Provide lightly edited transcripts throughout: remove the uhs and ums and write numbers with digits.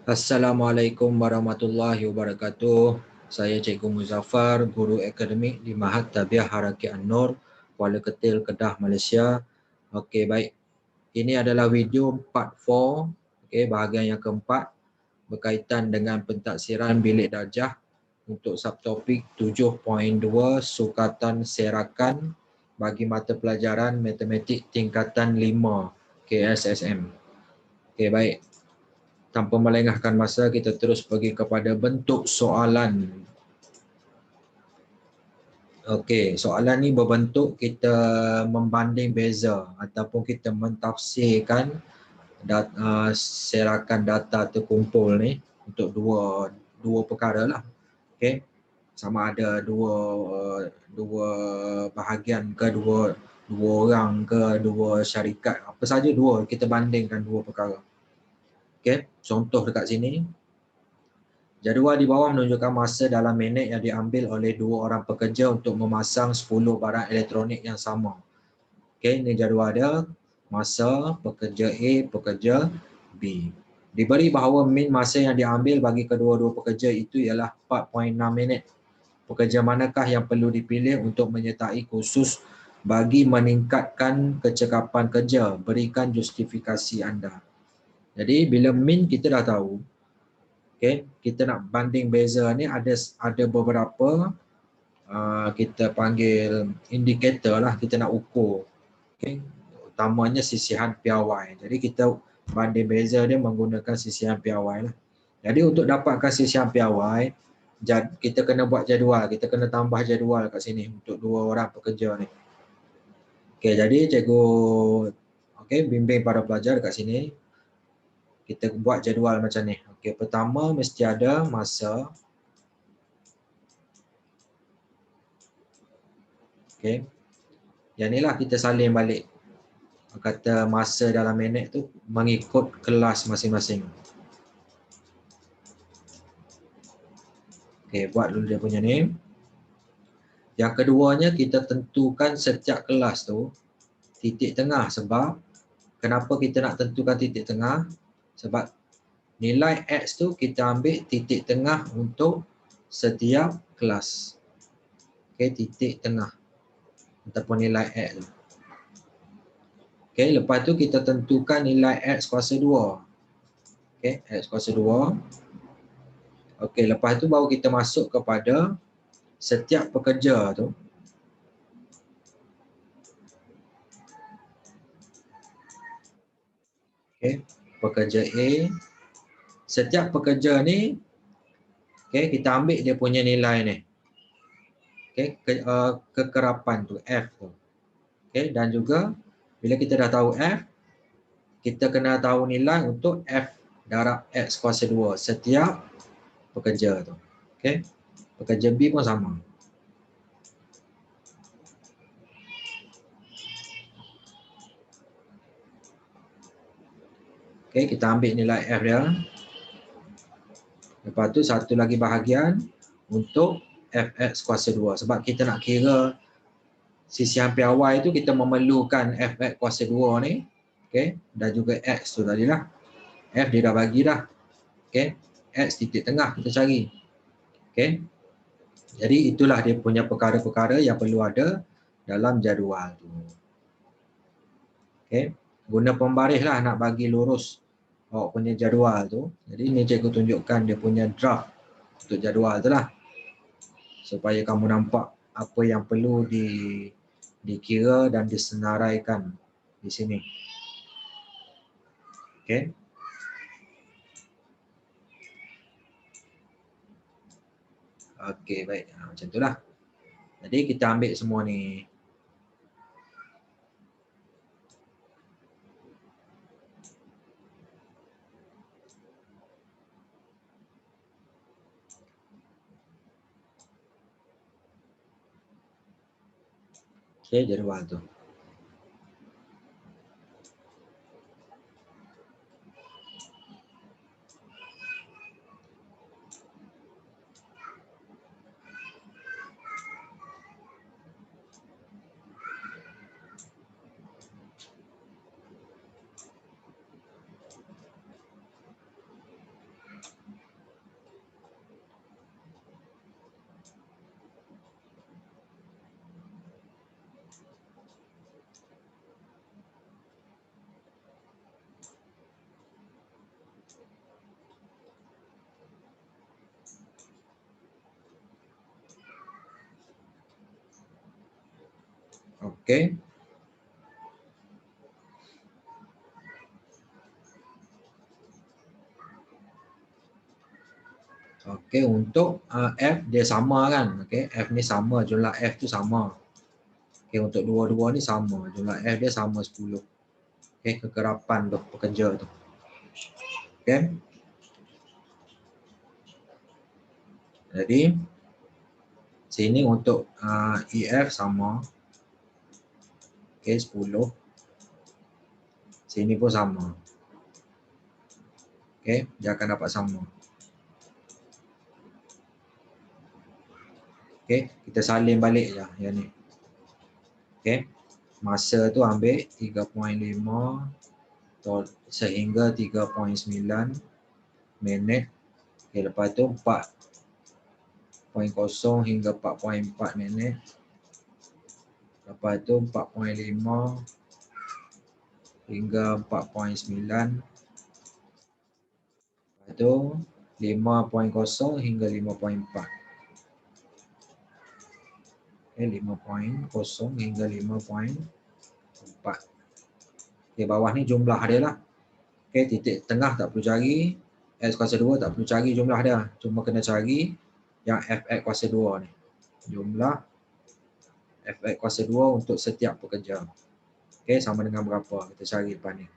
Assalamualaikum warahmatullahi wabarakatuh. Saya Cikgu Muzaffar, Guru Akademik di Mahat Tabiah Haraki An-Nur, Kuala Ketil, Kedah, Malaysia. Okey, baik. Ini adalah video part 4, bahagian yang keempat berkaitan dengan pentaksiran bilik darjah untuk subtopik 7.2 sukatan serakan bagi mata pelajaran matematik tingkatan 5 KSSM. Okey, baik. Tanpa melengahkan masa, kita terus pergi kepada bentuk soalan. Okey, soalan ni berbentuk kita membanding beza ataupun kita mentafsirkan serakan data terkumpul ni untuk dua perkara lah. Okey, sama ada dua bahagian ke, dua orang ke, dua syarikat, apa saja dua, kita bandingkan dua perkara. Okey, contoh dekat sini. Jadual di bawah menunjukkan masa dalam minit yang diambil oleh dua orang pekerja untuk memasang 10 barang elektronik yang sama. Okey, ini jadual dia. Masa pekerja A, pekerja B. Diberi bahawa min masa yang diambil bagi kedua-dua pekerja itu ialah 4.6 minit. Pekerja manakah yang perlu dipilih untuk menyertai kursus bagi meningkatkan kecekapan kerja? Berikan justifikasi anda. Jadi bila min kita dah tahu, okay, kita nak banding beza ni ada beberapa kita panggil indikator lah, kita nak ukur. Okay. Utamanya sisihan piawai. Jadi kita banding beza dia menggunakan sisihan piawai lah. Jadi untuk dapatkan sisihan piawai, kita kena buat jadual, kita kena tambah jadual kat sini untuk dua orang pekerja ni. Okay, jadi cikgu bimbing para pelajar kat sini. Kita buat jadual macam ni. Okey, pertama mesti ada masa. Okey. Yang inilah kita salin balik. Kata masa dalam minit tu mengikut kelas masing-masing. Okey, buat dulu dia punya ni. Yang keduanya kita tentukan setiap kelas tu titik tengah. Sebab kenapa kita nak tentukan titik tengah? Sebab nilai X tu kita ambil titik tengah untuk setiap kelas. Okey, titik tengah ataupun nilai X tu. Okey, lepas tu kita tentukan nilai X kuasa 2. Okey, X kuasa 2. Okey, lepas tu baru kita masuk kepada setiap pekerja tu. Okey, pekerja A. Setiap pekerja ni, okey, kita ambil dia punya nilai ni. Okey, kekerapan tu, F tu. Okey, dan juga bila kita dah tahu F, kita kena tahu nilai untuk F darab X kuasa 2 setiap pekerja tu. Okey, pekerja B pun sama. Okey, kita ambil nilai F dia. Lepas tu satu lagi bahagian untuk Fx kuasa 2. Sebab kita nak kira sisihan piawai tu kita memerlukan Fx kuasa 2 ni. Okay. Dan juga X tu tadi lah. F dia dah bagi dah. Okay. X titik tengah kita cari. Okay. Jadi itulah dia punya perkara-perkara yang perlu ada dalam jadual tu. Okay. Guna pembaris lah nak bagi lurus awak punya jadual tu. Jadi ni cikgu tunjukkan dia punya draft untuk jadual tu lah. Supaya kamu nampak apa yang perlu dikira dan disenaraikan di sini. Okey. Okey, baik. Macam itulah. Jadi kita ambil semua ni. Okey, jadual tu. Okey. Okey, untuk F dia sama kan. Okey, F ni sama, jumlah F tu sama. Okey, untuk dua-dua ni sama, jumlah F dia sama 10. Okey, kekerapan tu pekerja tu. Okey. Jadi sini untuk EF sama. Okey, 10. Sini pun sama. Okey, dia akan dapat sama. Okey, kita salin balik je yang ni. Okey. Masa tu ambil 3.5 sehingga 3.9 minit. Okey, lepas tu 4.0 hingga 4.4 minit. Lepas tu 4.5 hingga 4.9. Lepas tu 5.0 hingga 5.4. Okay, 5.0 hingga 5.4. Okay, bawah ni jumlah dia lah. Okay, titik tengah tak perlu cari. X kuasa 2 tak perlu cari jumlah dia. Cuma kena cari yang Fx kuasa 2 ni. Jumlah Fx kuasa 2 untuk setiap pekerja. Okay, sama dengan berapa? Kita cari depan ni.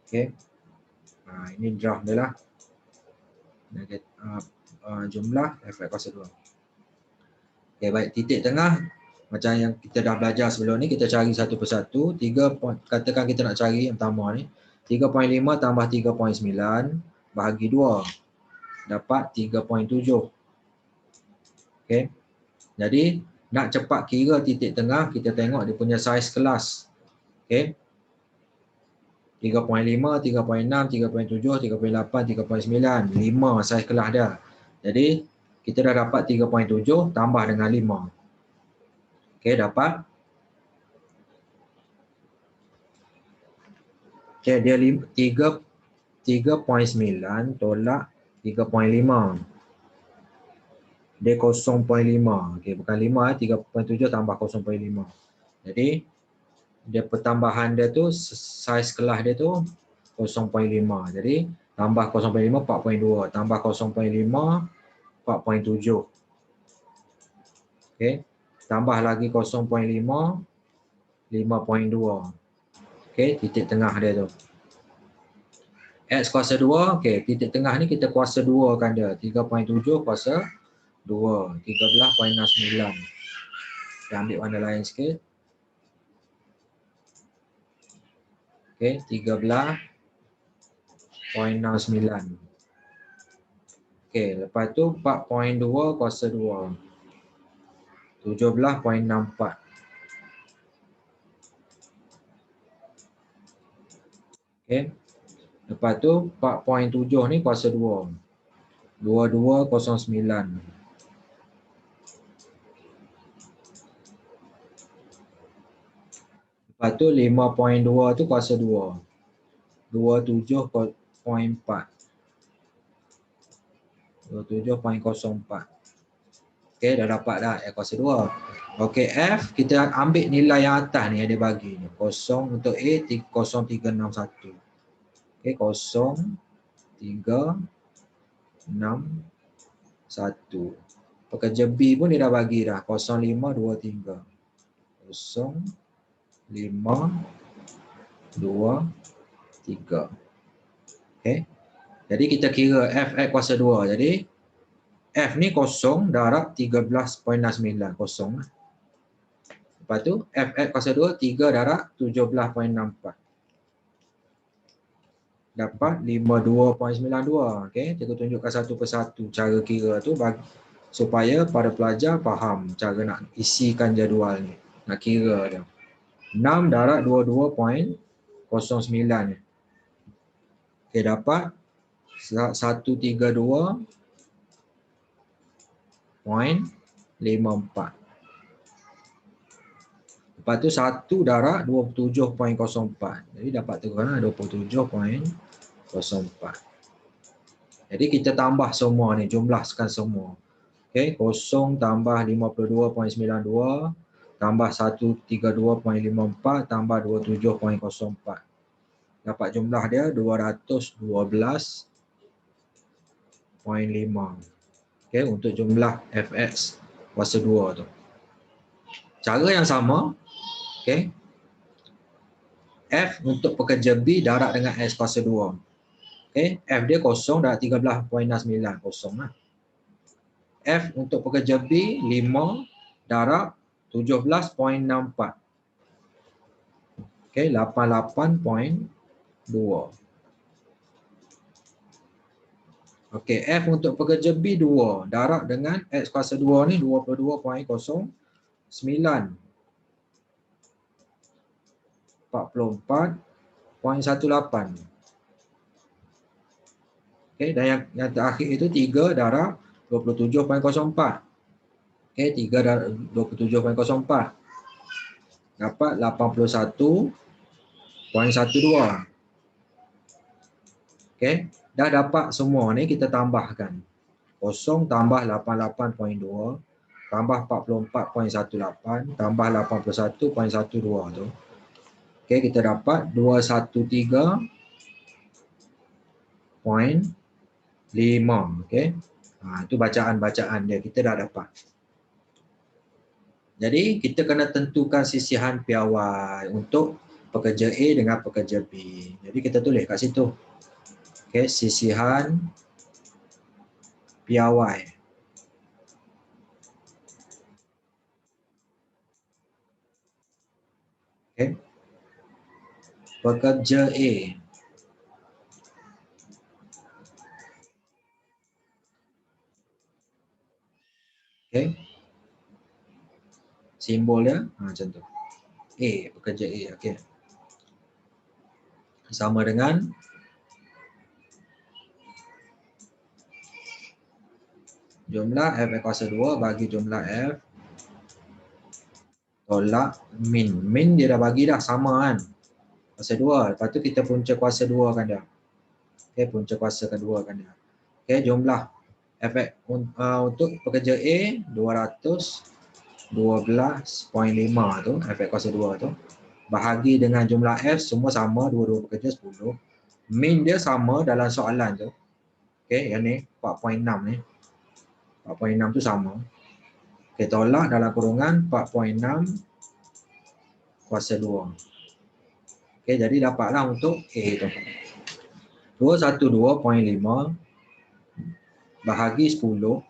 Okay. Ini draft dia lah. Jumlah Fx kuasa 2. Okay, baik. Titik tengah macam yang kita dah belajar sebelum ni, kita cari satu persatu. Katakan kita nak cari yang pertama ni. 3.5 tambah 3.9 bahagi 2. Dapat 3.7. Okay. Jadi, nak cepat kira titik tengah, kita tengok dia punya saiz kelas. Okay. 3.5, 3.6, 3.7, 3.8, 3.9. 5 saiz kelas dia. Jadi, kita dah dapat 3.7 tambah dengan 5. Okay, dapat. Okay, dia 3.9 tolak 3.5. Dia 0.5. Okay, bukan 5, 3.7 tambah 0.5. Jadi, dia pertambahan dia tu, saiz kelas dia tu 0.5. Jadi, tambah 0.5, 4.2. Tambah 0.5, 4.7. Okay. Tambah lagi 0.5, 5.2. Okay, titik tengah dia tu. X kuasa 2, okay, titik tengah ni kita kuasa 2 kan dia. 3.7 kuasa 2, 13.69. Kita ambil warna lain sikit. Okay, 13.69. Okay, lepas tu 4.2 kuasa 2. 17.64. Okay. Lepas tu 4.7 ni kuasa 2. 2209. Lepas tu 5.2 tu kuasa 2. 27.4. 27.04. Okey, dah dapat dah F kuasa 2. Okey, F kita ambil nilai yang atas ni yang dia bagi ni. 0 untuk A 0361. Okey, 0361. Pekerja B pun dia dah bagi dah 0523. 0523. Okey. Jadi kita kira Fx kuasa 2. Jadi F ni 0 darab 13.69. 0. Lepas tu Fx kuasa 2 3 darab 17.64. Dapat 52.92. Okey, kita tunjukkan satu persatu cara kira tu bagi supaya para pelajar faham cara nak isikan jadual ni. Nak kira dia. 6 darab 22.09. Okey, dapat 132.54. Lepas tu 1 darab 27.04. Jadi dapat terus 27.04. Jadi kita tambah semua ni, jumlahkan semua. Okey, 0 tambah 52.92 tambah 132.54 tambah 27.04. Dapat jumlah dia 212.5. Okey, untuk jumlah fx kuasa 2 tu. Cara yang sama, okey. F untuk pekerja B darab dengan S kuasa 2. Okey, F dia kosong, darab 13.69, kosong lah. F untuk pekerja B 5 darab 17.64. Okey, 88.2. Okey, F untuk pekerja B 2 darab dengan X kuasa 2 ni 22.09. 44.18. Okey, dan yang terakhir itu 3 darab 27.04. Okey, 3 darab 27.04. Dapat 81.12. Okey, dah dapat semua ni kita tambahkan. 0 tambah 88.2 tambah 44.18 tambah 81.12 tu. Okey, kita dapat 213.5. Okey. Itu bacaan-bacaan dia kita dah dapat. Jadi kita kena tentukan sisihan piawai untuk pekerja A dengan pekerja B. Jadi kita tulis kat situ. Okey, sisihan piawai. Okey. Pekerja A. Okey. Simbol dia macam tu. A, pekerja A. Okey. Sama dengan jumlah F kuasa 2 bagi jumlah F tolak min. Min dia dah bagi dah, sama kan. Kuasa 2. Lepas tu kita punca kuasa 2 kan dia. Okey, punca kuasa kedua kan dia. Okey, jumlah F untuk pekerja A 212.5 tu, F kuasa 2 tu. Bahagi dengan jumlah F semua sama, dua-dua pekerja 10. Min dia sama dalam soalan tu. Okey, yang ni 4.6 ni. 4.6 tu sama. Okey, tolak dalam kurungan 4.6 kuasa 2. Okey, jadi dapatlah untuk A tu. 212.5 bahagi 10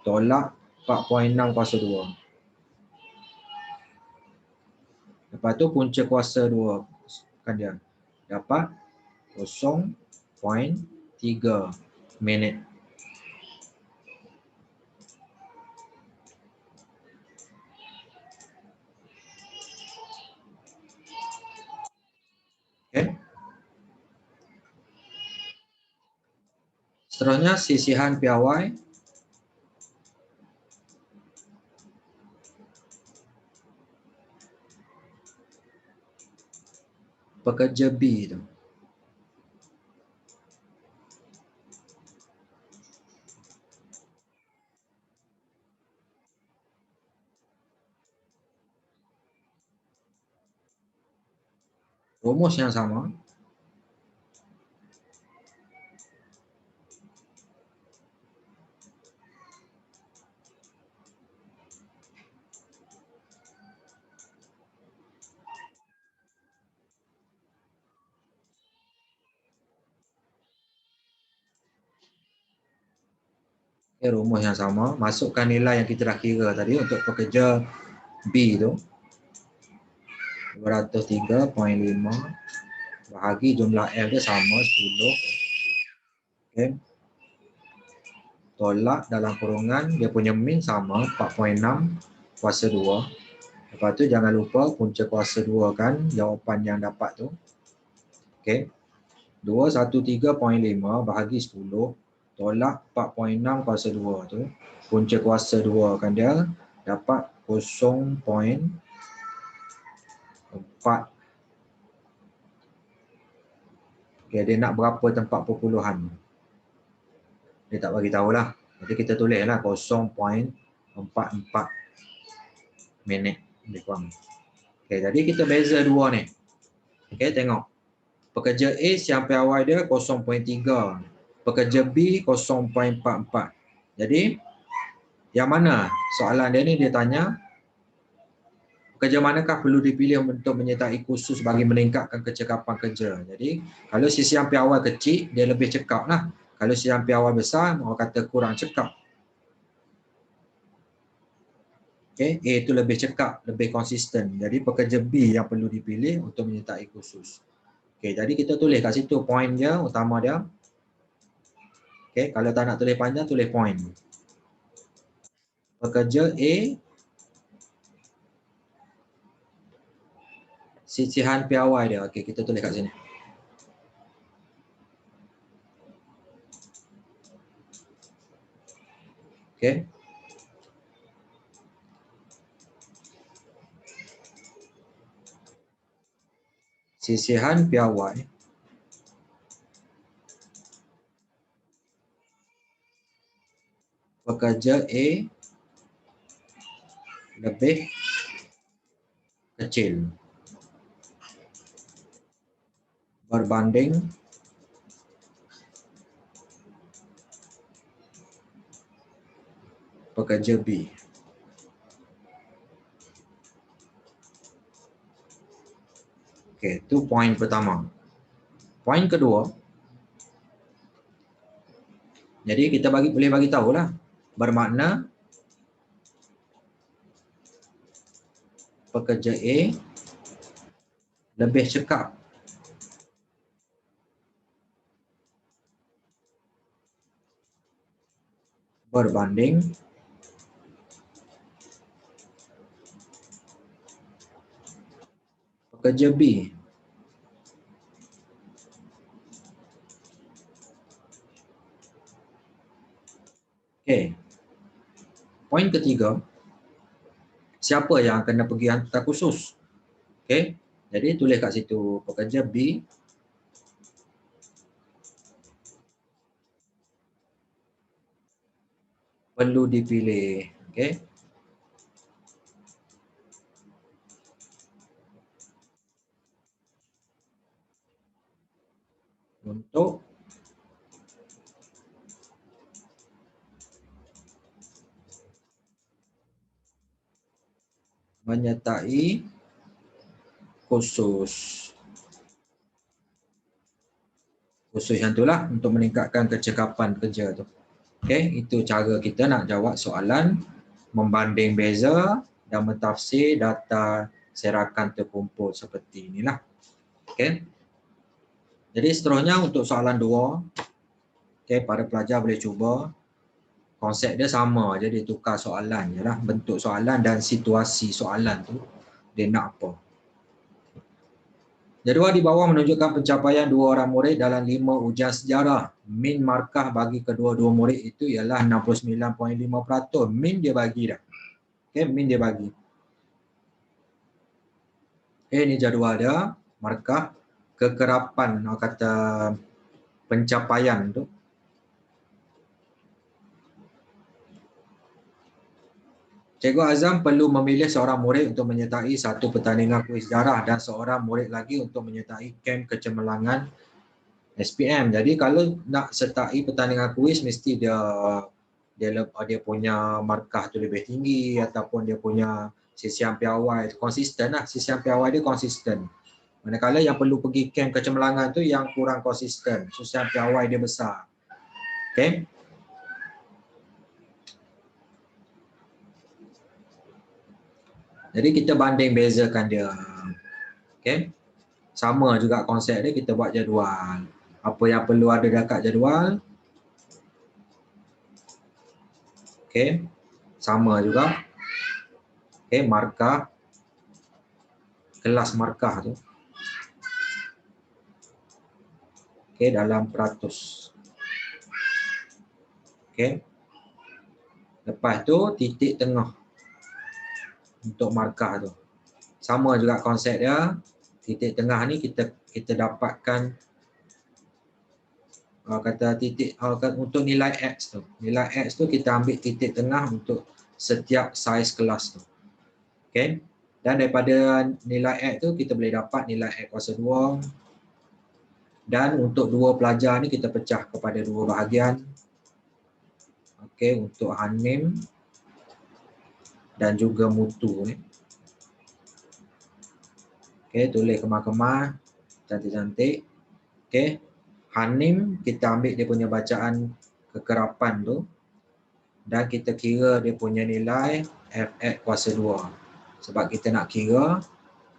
tolak 4.6 kuasa 2. Lepas tu punca kuasa 2 kan dia. Dapat 0.3 minit. Okay. Seterusnya sisihan piawai. Pekerja B tu. Rumus yang sama. Okay, rumus yang sama. Masukkan nilai yang kita dah kira tadi untuk pekerja B tu. 203.5 bahagi jumlah F dia sama 10. Okay. Tolak dalam kurungan dia punya min sama 4.6 kuasa 2. Lepas tu jangan lupa punca kuasa 2 kan jawapan yang dapat tu. Okey. 213.5 bahagi 10 tolak 4.6 kuasa 2 tu. Punca kuasa 2 kan dia dapat 0.4. Okey, dia nak berapa tempat perpuluhan. Dia tak bagi tahulah. Jadi kita tulislah 0.44 minit. Lebih kurang. Okey, jadi kita beza dua ni. Okey, tengok. Pekerja A siang piawai dia 0.3. Pekerja B 0.44. Jadi yang mana? Soalan dia ni dia tanya pekerja manakah perlu dipilih untuk menyertai kursus bagi meningkatkan kecekapan kerja. Jadi kalau si siang piawai kecil dia lebih cekap lah. Kalau siang piawai besar orang kata kurang cekap. Okay, A itu lebih cekap, lebih konsisten. Jadi pekerja B yang perlu dipilih untuk menyertai kursus. Okay, jadi kita tulis kat situ poin dia, utama dia. Okay, kalau tak nak tulis panjang, tulis poin. Pekerja A, sisihan piawai dia. Okay, kita tulis kat sini. Okay. Sisihan piawai pekerja A lebih kecil berbanding pekerja B. Okey, itu poin pertama. Poin kedua, jadi kita boleh bagi tahulah, bermakna pekerja A lebih cekap berbanding pekerja B. Okey. Poin ketiga, siapa yang kena pergi hantar kursus? Okey. Jadi tulis kat situ pekerja B perlu dipilih. Okey. Untuk menyertai kursus. Kursus yang itulah untuk meningkatkan kecekapan kerja tu. Okey, itu cara kita nak jawab soalan membanding beza dan mentafsir data serakan terkumpul seperti inilah. Okey. Jadi seterusnya untuk soalan 2, okey, para pelajar boleh cuba. Konsep dia sama, jadi tukar soalan je lah. Bentuk soalan dan situasi soalan tu dia nak apa. Jadual di bawah menunjukkan pencapaian 2 orang murid dalam 5 ujian sejarah. Min markah bagi kedua-dua murid itu ialah 69.5%. Min dia bagi dah. Okey, min dia bagi. Okey, ni jadual dia. Markah kekerapan, orang kata pencapaian tu. Cikgu Azam perlu memilih seorang murid untuk menyertai satu pertandingan kuis sejarah dan seorang murid lagi untuk menyertai kamp kecemerlangan SPM. Jadi kalau nak sertai pertandingan kuis mesti dia punya markah tu lebih tinggi ataupun dia punya sisian piawai konsisten lah. Sisian piawai dia konsisten. Manakala yang perlu pergi kamp kecemerlangan tu yang kurang konsisten. Sisian piawai dia besar. Okay. Jadi kita banding bezakan dia. Okay. Sama juga konsep dia, kita buat jadual. Apa yang perlu ada dekat jadual. Okay. Sama juga. Okay, markah. Kelas markah tu. Okay, dalam peratus. Okay. Lepas tu titik tengah. Untuk markah tu. Sama juga konsep dia. Titik tengah ni kita dapatkan kata titik untuk nilai X tu. Nilai X tu kita ambil titik tengah untuk setiap saiz kelas tu. Okay. Dan daripada nilai X tu kita boleh dapat nilai X kuasa 2. Dan untuk dua pelajar ni kita pecah kepada dua bahagian. Okey, untuk Hanim dan juga Mutu ni. Okey, tulis kemar-kemar, cantik-cantik. Okey, Hanim kita ambil dia punya bacaan kekerapan tu dan kita kira dia punya nilai Fx kuasa 2. Sebab kita nak kira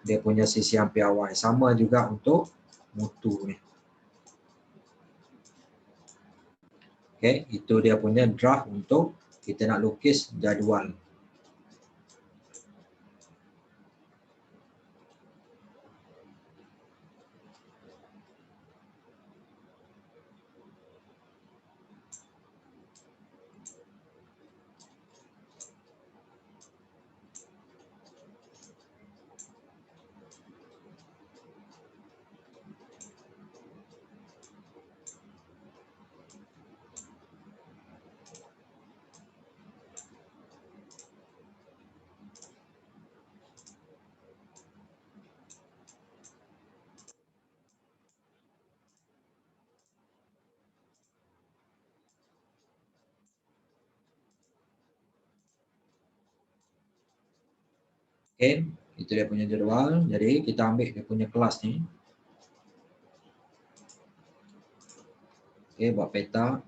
dia punya sisian piawai. Sama juga untuk Mutu ni. Okey, itu dia punya draft untuk kita nak lukis jadual. Okey, itu dia punya jadual. Jadi kita ambil dia punya kelas ni. Okey, buat peta.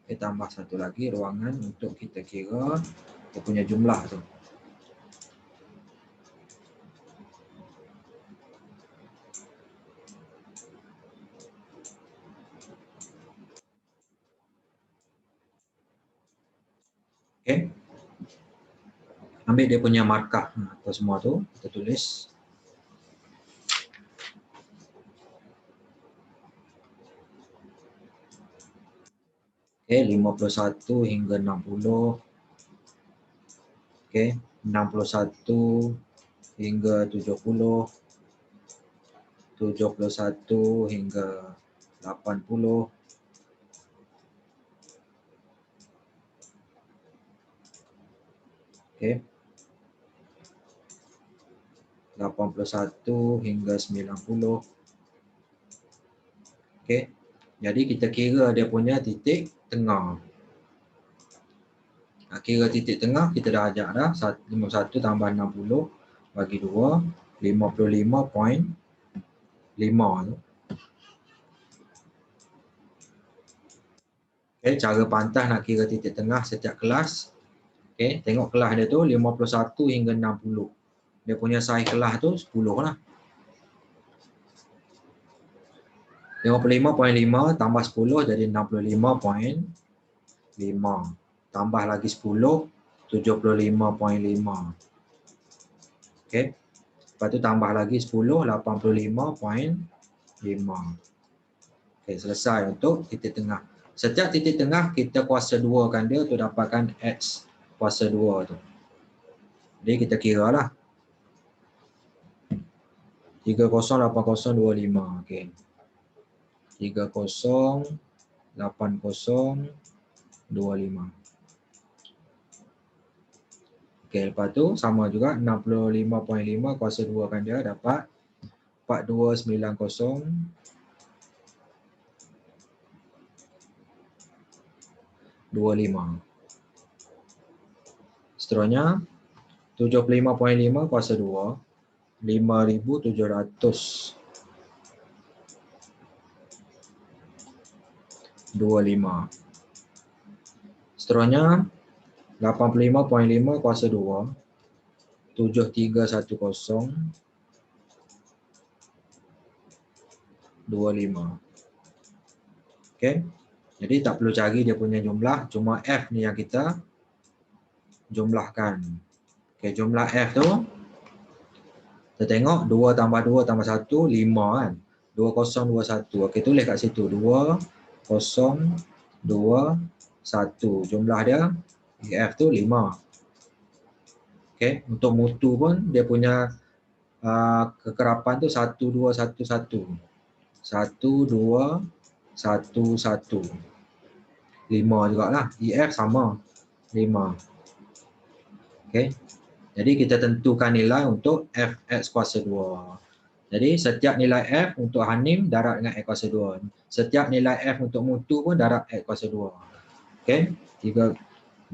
Kita tambah satu lagi ruangan untuk kita kira dia punya jumlah tu. Okey. Ambil dia punya markah apa semua tu, kita tulis. Okey, 51 hingga 60. Okey, 61 hingga 70. 71 hingga 80. Okey. 81 hingga 90. Okey. Jadi kita kira dia punya titik tengah. Kira titik tengah kita dah ajak dah. 51 tambah 60 bagi 2, 55.5 tu. Okey, cara pantas nak kira titik tengah setiap kelas. Okey, tengok kelas dia tu 51 hingga 60. Dia punya saiz kelas tu 10 lah. 55.5 tambah 10 jadi 65.5. Tambah lagi 10, 75.5. Okey. Lepas tu tambah lagi 10, 85.5. Okey, selesai untuk titik tengah. Setiap titik tengah kita kuasa 2 kan dia untuk dapatkan X kuasa 2 tu. Jadi kita kira lah. 308025. Okey. 308025. Okey, lepas tu sama juga 65.5 kuasa 2 kan dia dapat 4290. Seterusnya 75.5 kuasa 2 5700 25. Seterusnya 85.5 kuasa 2 7310 25. Okey. Jadi tak perlu cari dia punya jumlah, cuma F ni yang kita jumlahkan. Okey, jumlah F tu kita tengok 2 tambah 2 tambah 1, 5 kan. 2021. Okey, tulis kat situ 2021. Jumlah dia F tu 5. Okey, untuk mutu pun dia punya kekerapan tu 1 2 1 1. 1 2 1 1. 5 jugalah. EF sama 5. Okey. Jadi kita tentukan nilai untuk Fx kuasa 2. Jadi setiap nilai F untuk Hanim darab dengan X kuasa 2. Setiap nilai F untuk mutu pun darab X kuasa 2. Okey.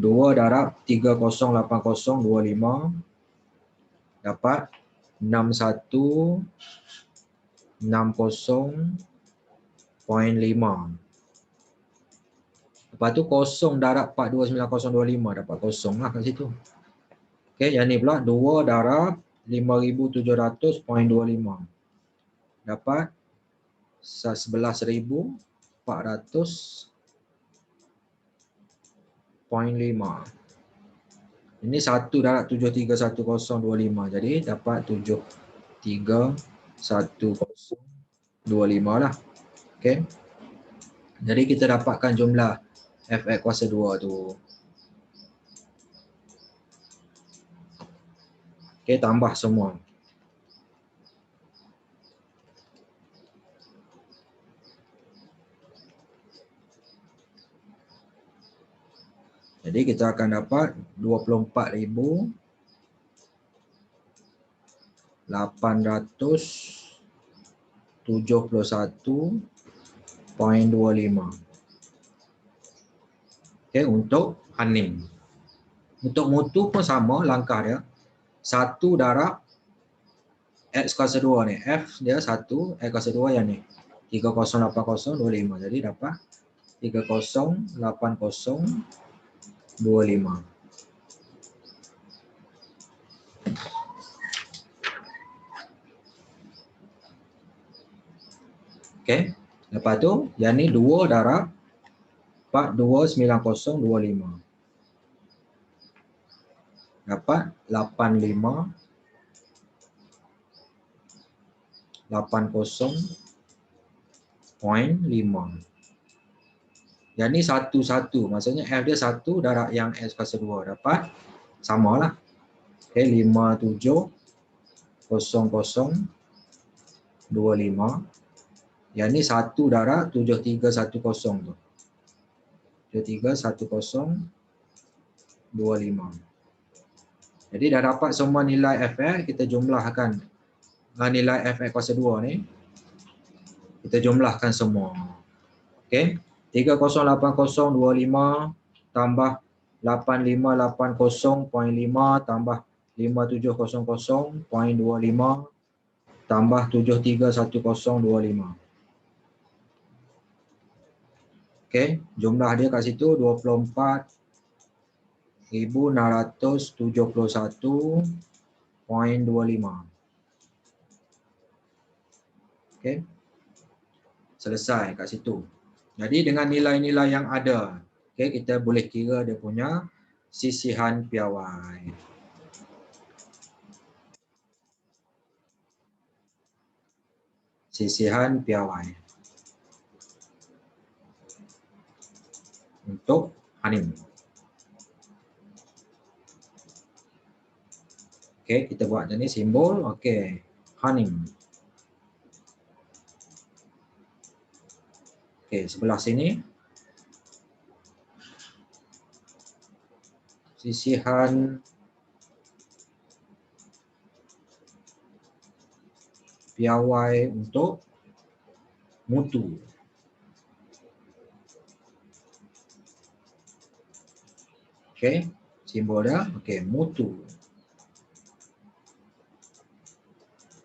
2 darab 308025 dapat 6160.5. Lepas tu 0 darab 429025 dapat 0 lah kat situ. Okey, yang ni pula 2 darab 5700.25 dapat 11,400.5. Ini 1 darab 731025. Jadi dapat 731025 lah. Okey. Jadi kita dapatkan jumlah Fx kuasa 2 tu. Okey, tambah semua. Jadi kita akan dapat 24,871.25. Okey, untuk Hanim. Untuk mutu pun sama langkah dia. 1 darab X kuasa 2 ni. F dia 1, X kuasa 2 yang ni. 308025. Jadi dapat 308025. Okey. Lepas tu yang ni 2 darab 429025. Dapat 8580.5. Yang ni 1 maksudnya F dia 1 darab yang X kuasa 2 dapat samalah. Okey, 570025. Yang ni 1 darab 7310 tu. 731025. Jadi dah dapat semua nilai Fx, kita jumlahkan nilai Fx kuasa 2 ni. Kita jumlahkan semua. Okey. 308025 tambah 8580.5 tambah 5700.25 tambah 731025. Okey, jumlah dia kat situ 24,671.25. Okey. Selesai kat situ. Jadi dengan nilai-nilai yang ada, okey, kita boleh kira dia punya sisihan piawai. Sisihan piawai untuk Hanim. Okey, kita buat macam ni simbol. Okey, Hanim. Okey, sebelah sini sisihan piawai untuk mutu. Okey, simbol dia. Okey, mutu.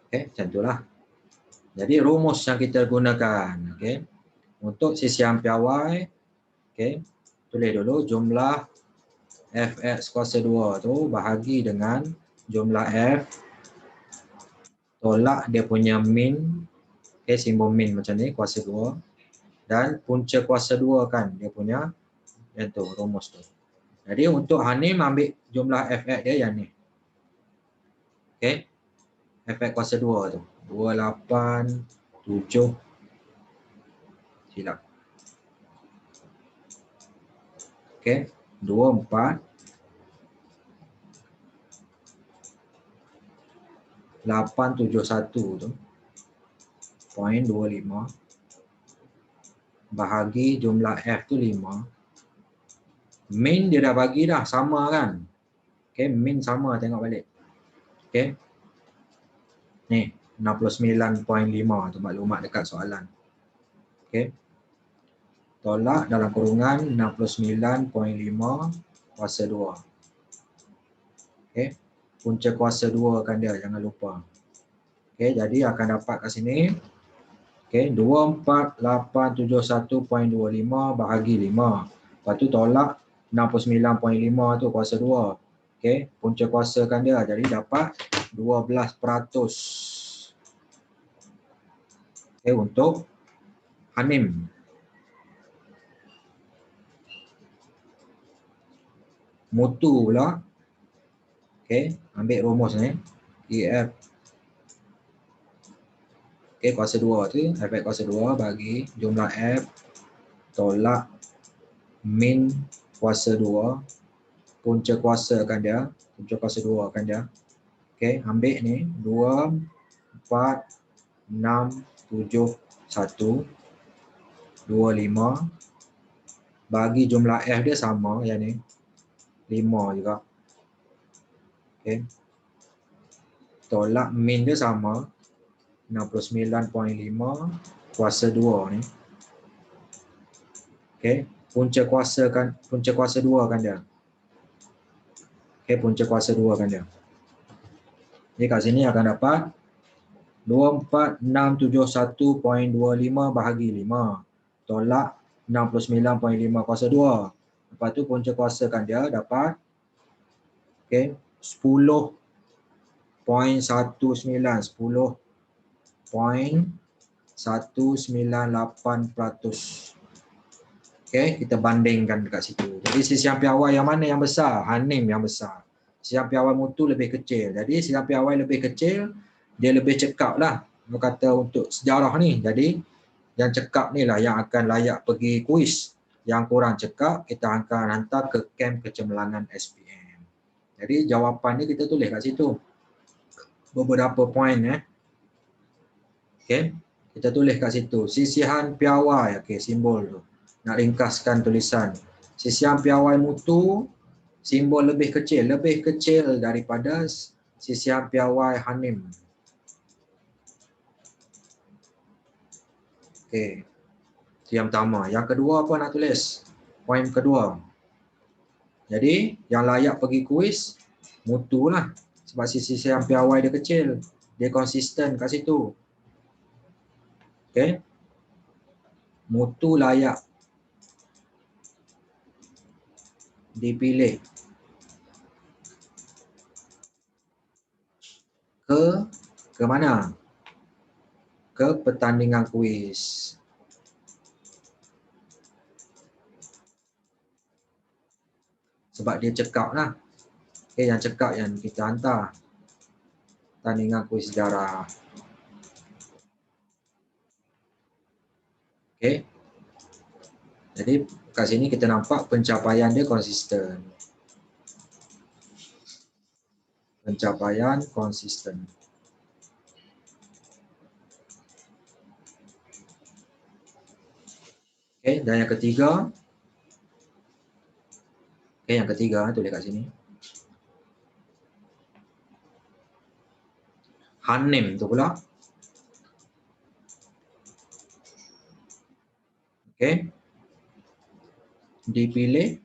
Okey, macam itulah. Jadi rumus yang kita gunakan, okey. Untuk sisihan piawai, okey, tulis dulu jumlah Fx kuasa 2 tu bahagi dengan jumlah F tolak dia punya min. Okey, simbol min macam ni kuasa 2 dan punca kuasa 2 kan dia punya yang tu rumus tu. Jadi untuk Hanim ambil jumlah FX dia yang ni. Okey. FX kuasa 2 tu. 287 silap. Okey. 24 871 tu 0.25 bahagi jumlah F tu 5. Min dia dah bagi dah sama kan. Okey, min sama tengok balik. Okey. Ni 69.5 tu maklumat dekat soalan. Okey. Tolak dalam kurungan 69.5 kuasa 2. Okey. Punca kuasa 2 kan dia, jangan lupa. Okey, jadi akan dapat kat sini. Okey, 24871.25 bahagi 5. Lepas tu tolak 69.5 tu kuasa 2. Okey, punca kuasa kan dia, jadi dapat 12%. Okey, untuk Hanim. Mutu pula. Okey, ambil rumus ni. EF. Okey, kuasa 2 tu, efek kuasa 2 bagi jumlah F tolak min kuasa 2. Punca kuasa kan dia, punca kuasa 2 kan dia. Okey, ambil ni 2, 4, 6, 7, 1, 2, 5. Bagi jumlah F dia sama yang ni. 5 juga. Okey. Tolak min dia sama. 69.5 kuasa 2 ni. Okey. Punca kuasa 2 kan dia. Okey, punca kuasa 2 kan dia. Jadi kat sini akan dapat 24671.25 bahagi 5. Tolak 69.5 kuasa 2. Lepas tu punca kuasa kan dia dapat okey 10.19. Okey, kita bandingkan dekat situ. Jadi sisian piawai yang mana yang besar? Hanim yang besar. Sisian piawai mutu lebih kecil. Jadi sisian piawai lebih kecil, dia lebih cekap lah. Dia kata untuk sejarah ni. Jadi yang cekap ni lah yang akan layak pergi kuis. Yang kurang cekap, kita akan hantar ke kem kecemerlangan SPM. Jadi jawapan ni kita tulis kat situ. Beberapa poin Okey, kita tulis kat situ. Sisihan piawai, okey, simbol tu. Nak ringkaskan tulisan. Sisihan piawai mutu, simbol lebih kecil daripada sisihan piawai Hanim. Okey. Itu yang pertama. Yang kedua apa nak tulis? Poin kedua. Jadi, yang layak pergi kuis, mutu lah. Sebab sisihan piawai dia kecil. Dia konsisten kat situ. Okey. Mutu layak dipilih ke mana? Ke pertandingan kuis. Sebab dia cekap lah. Okay, yang cekap yang kita hantar. Pertandingan kuis sejarah. Okay. Jadi kat sini kita nampak pencapaian dia konsisten. Pencapaian konsisten. Okay, dan yang ketiga. Okay, yang ketiga tulis kat sini. Hanim tu pula. Okay. Dipilih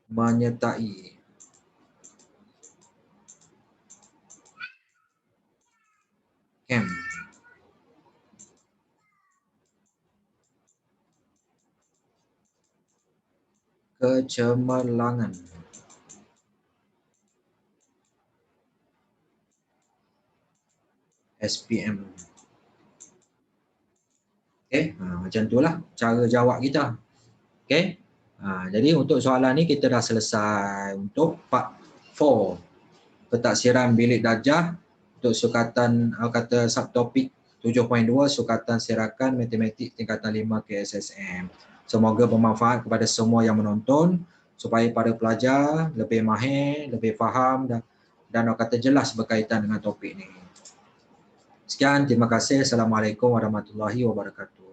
menyertai kem kecemerlangan SPM. Okey, macam itulah cara jawab kita. Okey. Jadi untuk soalan ni kita dah selesai untuk part 4. Pentaksiran bilik darjah untuk sukatan kata subtopik 7.2 sukatan sirakan matematik tingkatan 5 KSSM. Semoga bermanfaat kepada semua yang menonton supaya para pelajar lebih mahir, lebih faham dan orang kata jelas berkaitan dengan topik ni. Sekian, terima kasih. Assalamualaikum warahmatullahi wabarakatuh.